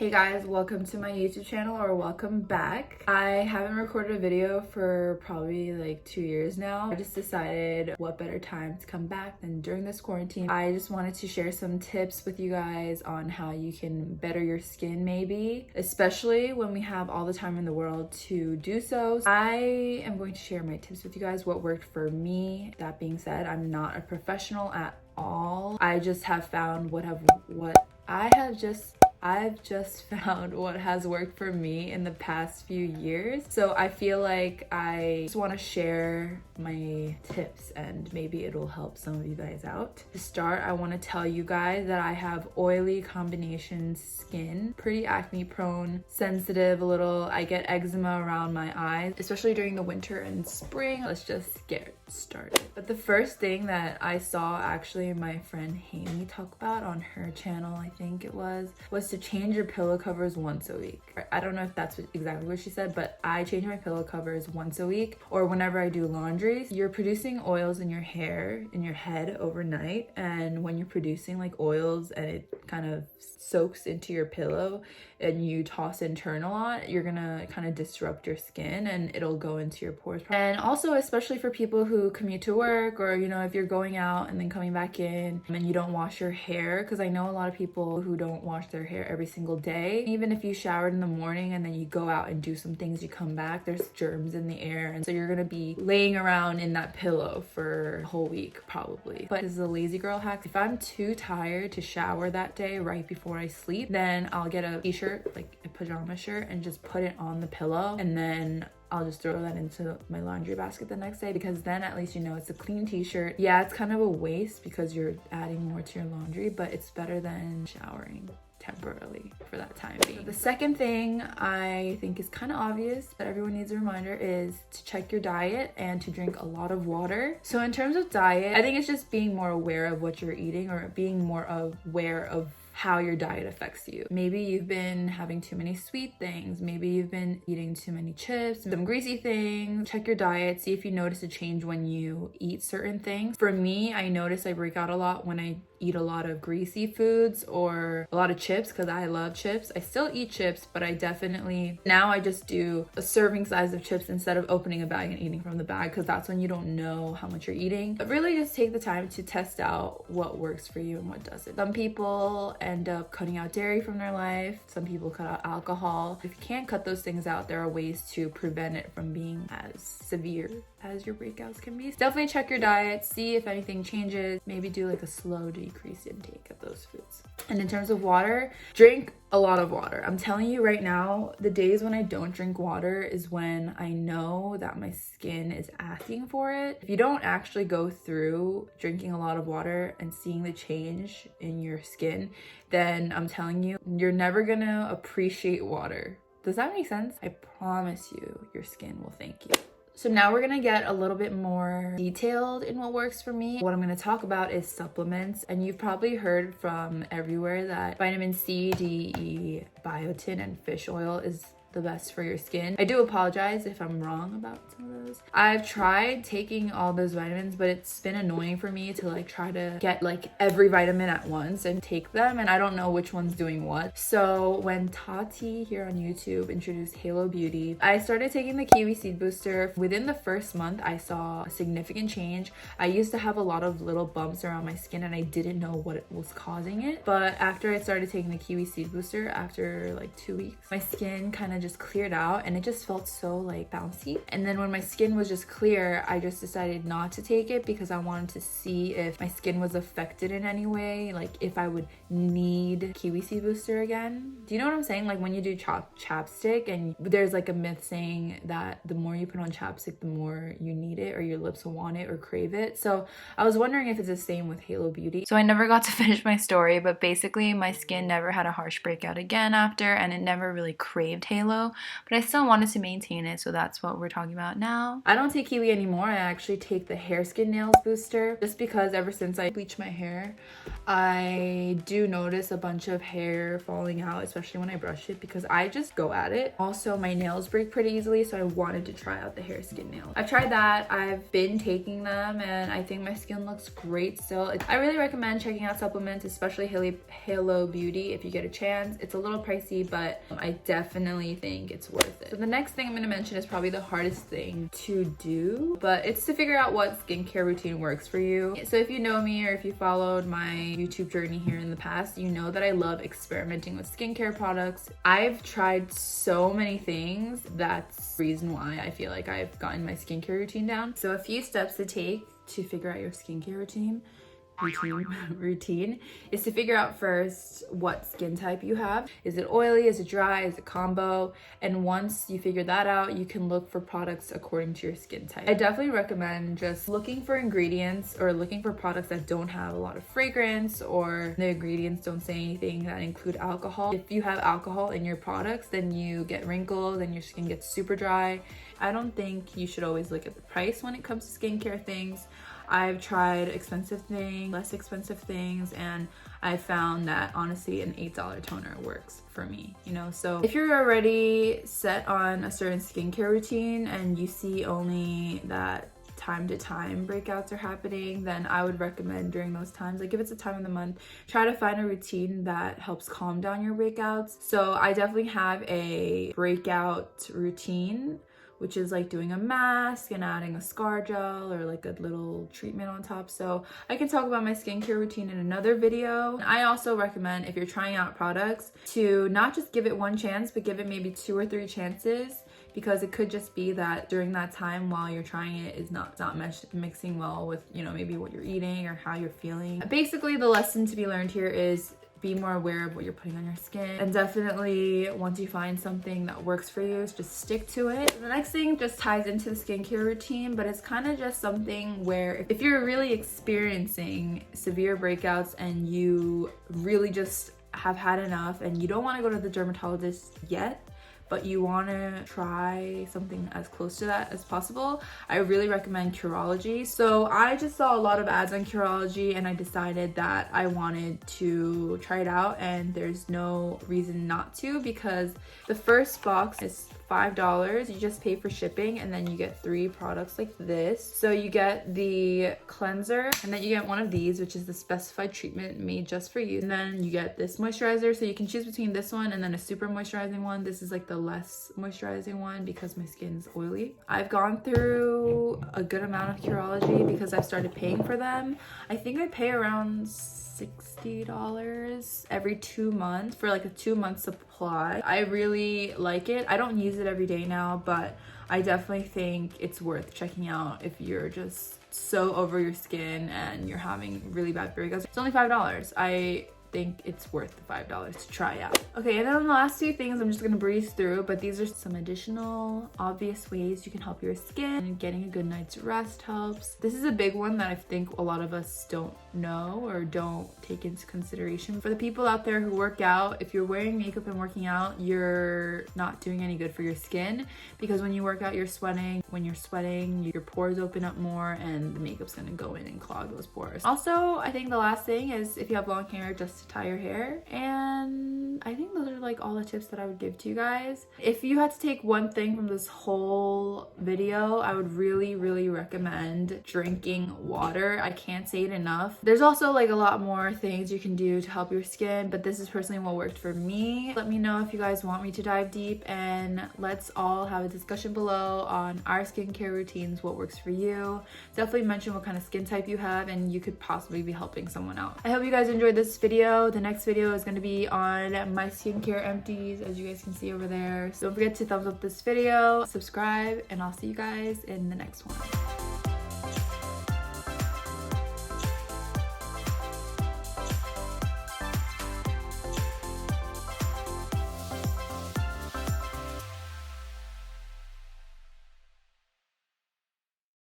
Hey guys, welcome to my YouTube channel, or welcome back. I haven't recorded a video for probably like 2 years now. I just decided what better time to come back than during this quarantine. I just wanted to share some tips with you guys on how you can better your skin, maybe, especially when we have all the time in the world to do so. I am going to share my tips with you guys, what worked for me. That being said, I'm not a professional at all. I just have found I've just found what has worked for me in the past few years. So I feel like I just want to share my tips and maybe it'll help some of you guys out. To start, I want to tell you guys that I have oily combination skin, pretty acne prone, sensitive a little. I get eczema around my eyes, especially during the winter and spring. Let's just get started. But the first thing that I saw actually my friend Jaime talk about on her channel, I think it was to change your pillow covers once a week. I don't know if that's exactly what she said, but I change my pillow covers once a week or whenever I do laundry. You're producing oils in your hair, in your head overnight, and when you're producing like oils and it kind of soaks into your pillow and you toss and turn a lot, you're gonna kind of disrupt your skin and it'll go into your pores. And also, especially for people who commute to work, or you know, if you're going out and then coming back in and you don't wash your hair, because I know a lot of people who don't wash their hair every single day. Even if you showered in the morning and then you go out and do some things, you come back, there's germs in the air, and so you're gonna be laying around in that pillow for a whole week probably. But this is a lazy girl hack. If I'm too tired to shower that day right before I sleep, then I'll get a t-shirt, like a pajama shirt, and just put it on the pillow, and then I'll just throw that into my laundry basket the next day, because then at least you know it's a clean t-shirt. Yeah, it's kind of a waste because you're adding more to your laundry, but it's better than showering temporarily for that time being. The second thing I think is kind of obvious, but everyone needs a reminder, is to check your diet and to drink a lot of water. So in terms of diet, I think it's just being more aware of what you're eating, or being more aware of how your diet affects you. Maybe you've been having too many sweet things. Maybe you've been eating too many chips, some greasy things. Check your diet, see if you notice a change when you eat certain things. For me, I notice I break out a lot when I eat a lot of greasy foods or a lot of chips, because I love chips. I still eat chips, but I just do a serving size of chips instead of opening a bag and eating from the bag, because that's when you don't know how much you're eating. But really just take the time to test out what works for you and what doesn't. Some people end up cutting out dairy from their life. Some people cut out alcohol. If you can't cut those things out, there are ways to prevent it from being as severe as your breakouts can be. Definitely check your diet, see if anything changes. Maybe do like a slow decrease intake of those foods. And in terms of water, drink a lot of water. I'm telling you right now, the days when I don't drink water is when I know that my skin is asking for it. If you don't actually go through drinking a lot of water and seeing the change in your skin, then I'm telling you, you're never gonna appreciate water. Does that make sense? I promise you, your skin will thank you. So now we're gonna get a little bit more detailed in what works for me. What I'm gonna talk about is supplements, and you've probably heard from everywhere that vitamin C, D, E, biotin, and fish oil is the best for your skin. I do apologize if I'm wrong about some of those. I've tried taking all those vitamins, but it's been annoying for me to like try to get like every vitamin at once and take them, and I don't know which one's doing what. So when Tati here on YouTube introduced Halo Beauty, I started taking the kiwi seed booster. Within the first month, I saw a significant change. I used to have a lot of little bumps around my skin and I didn't know what was causing it. But after I started taking the kiwi seed booster, after like 2 weeks, my skin kind of just cleared out and it just felt so like bouncy. And then when my skin was just clear, I just decided not to take it because I wanted to see if my skin was affected in any way, like if I would need kiwi seed booster again. Do you know what I'm saying? Like when you do chapstick, and there's like a myth saying that the more you put on chapstick, the more you need it, or your lips will want it or crave it. So I was wondering if it's the same with Halo Beauty. So I never got to finish my story, but basically my skin never had a harsh breakout again after, and it never really craved Halo. low, but I still wanted to maintain it, so that's what we're talking about now. I don't take Kiwi anymore. I actually take the Hair Skin Nails Booster, just because ever since I bleached my hair, I do notice a bunch of hair falling out, especially when I brush it, because I just go at it. Also, my nails break pretty easily, so I wanted to try out the Hair Skin Nails. I've tried that. I've been taking them, and I think my skin looks great still. I really recommend checking out supplements, especially Halo Beauty, if you get a chance. It's a little pricey, but I definitely think it's worth it. So the next thing I'm going to mention is probably the hardest thing to do, but it's to figure out what skincare routine works for you. So if you know me, or if you followed my YouTube journey here in the past, you know that I love experimenting with skincare products. I've tried so many things. That's the reason why I feel like I've gotten my skincare routine down. So a few steps to take to figure out your skincare routine is to figure out first what skin type you have. Is it oily? Is it dry? Is it combo? And once you figure that out, you can look for products according to your skin type. I definitely recommend just looking for ingredients, or looking for products that don't have a lot of fragrance, or the ingredients don't say anything that include alcohol. If you have alcohol in your products, then you get wrinkles and your skin gets super dry. I don't think you should always look at the price when it comes to skincare things. I've tried expensive things, less expensive things, and I found that honestly an $8 toner works for me, you know? So if you're already set on a certain skincare routine and you see only that time to time breakouts are happening, then I would recommend during those times, like if it's a time of the month, try to find a routine that helps calm down your breakouts. So I definitely have a breakout routine, which is like doing a mask and adding a scar gel or like a little treatment on top. So I can talk about my skincare routine in another video. I also recommend, if you're trying out products, to not just give it one chance, but give it maybe 2 or 3 chances, because it could just be that during that time while you're trying it is not mixing well with, you know, maybe what you're eating or how you're feeling. Basically, the lesson to be learned here is be more aware of what you're putting on your skin, and definitely once you find something that works for you, just stick to it. The next thing just ties into the skincare routine, but it's kind of just something where if you're really experiencing severe breakouts and you really just have had enough and you don't want to go to the dermatologist yet, but you want to try something as close to that as possible, I really recommend Curology. So I just saw a lot of ads on Curology and I decided that I wanted to try it out, and there's no reason not to, because the first box is $5. You just pay for shipping, and then you get 3 products like this. So you get the cleanser, and then you get one of these, which is the specified treatment made just for you. And then you get this moisturizer, so you can choose between this one and then a super moisturizing one. This is like the less moisturizing one because my skin's oily. I've gone through a good amount of Curology because I've started paying for them. I think I pay around $60 every 2 months for like a 2-month supply. I really like it. I don't use it every day now, but I definitely think it's worth checking out if you're just so over your skin and you're having really bad breakouts. It's only $5. I think it's worth the $5 to try out. Okay, and then the last 2 things I'm just gonna breeze through, but these are some additional obvious ways you can help your skin. Getting a good night's rest helps. This is a big one that I think a lot of us don't know or don't take into consideration. For the people out there who work out, if you're wearing makeup and working out, you're not doing any good for your skin, because when you work out, you're sweating. When you're sweating, your pores open up more and the makeup's gonna go in and clog those pores. Also, I think the last thing is, if you have long hair, just to tie your hair. And I think those are like all the tips that I would give to you guys. If you had to take one thing from this whole video, I would really recommend drinking water. I can't say it enough. There's also like a lot more things you can do to help your skin, but this is personally what worked for me. Let me know if you guys want me to dive deep, and let's all have a discussion below on our skincare routines, what works for you. Definitely mention what kind of skin type you have, and you could possibly be helping someone out. I hope you guys enjoyed this video. The next video is going to be on my skincare empties, as you guys can see over there. So don't forget to thumbs up this video, subscribe, and I'll see you guys in the next one.